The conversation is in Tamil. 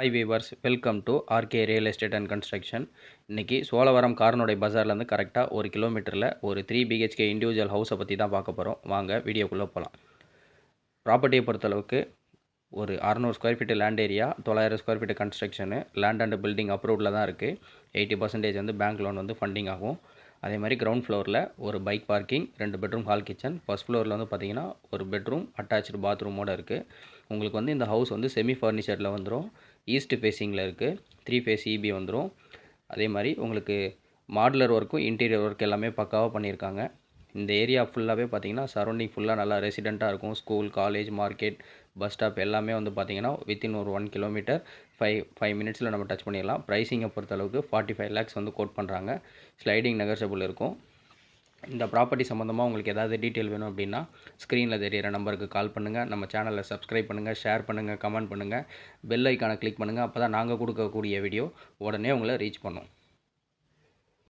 Hi viewers, welcome to RK real estate and construction. இன்றைக்கி சோழவரம் காரனுடை பஜார்லேருந்து கரெக்டாக 1 கிலோமீட்டரில் ஒரு 3 பிஹெச்கே இண்டிவிஜுவல் ஹவுஸை பற்றி தான் பார்க்க போகிறோம். வாங்க வீடியோக்குள்ளே போகலாம். ப்ராப்பர்ட்டியை பொறுத்தளவுக்கு ஒரு 600 square feet land area, 900 square feet construction, land and building அப்ரூவ்டில் தான் இருக்குது. 80% வந்து பேங்க் லோன் வந்து ஃபண்டிங் ஆகும். அதே மாதிரி கிரவுண்ட் ஃப்ளோரில் ஒரு bike parking, 2 bedroom hall kitchen. First ஃப்ளோரில் வந்து பார்த்திங்கன்னா ஒரு பெட்ரூம் அட்டாச்சு பாத்ரூமோடு இருக்குது. உங்களுக்கு வந்து இந்த ஹவுஸ் வந்து செமி ஃபர்னிச்சரில் வந்துடும். ஈஸ்ட் ஃபேஸிங்கில் இருக்குது. 3 ஃபேஸ் இபி வந்துடும். அதே மாதிரி உங்களுக்கு மாடுலர் ஒர்க்கும் இன்டீரியர் ஒர்க் எல்லாமே பக்காவாக பண்ணியிருக்காங்க. இந்த ஏரியா ஃபுல்லாகவே பார்த்திங்கன்னா சரௌண்டிங் ஃபுல்லாக நல்லா ரெசிடெண்ட்டாக இருக்கும். School, college, market, bus stop எல்லாமே வந்து பார்த்திங்கன்னா வித்தின் ஒரு 1 கிலோமீட்டர் 5 மினிட்ஸில் நம்ம டச் பண்ணிடலாம். ப்ரைஸிங்கை பொறுத்தளவுக்கு 45 lakhs வந்து கோட் பண்ணுறாங்க. ஸ்லைடிங் நெகோஷியபிள் இருக்கும். இந்த ப்ராப்பர்ட்டி சம்மந்தமாக உங்களுக்கு ஏதாவது டீட்டெயில் வேணும் அப்படின்னா ஸ்க்ரீனில் தெரியிற நம்பருக்கு கால் பண்ணுங்கள். நம்ம சேனலை சப்ஸ்கிரைப் பண்ணுங்கள், ஷேர் பண்ணுங்கள், கமெண்ட் பண்ணுங்கள், பெல் ஐக்கானை கிளிக் பண்ணுங்கள். அப்போ தான் நாங்கள் கொடுக்கக்கூடிய வீடியோ உடனே உங்களை ரீச் பண்ணும்.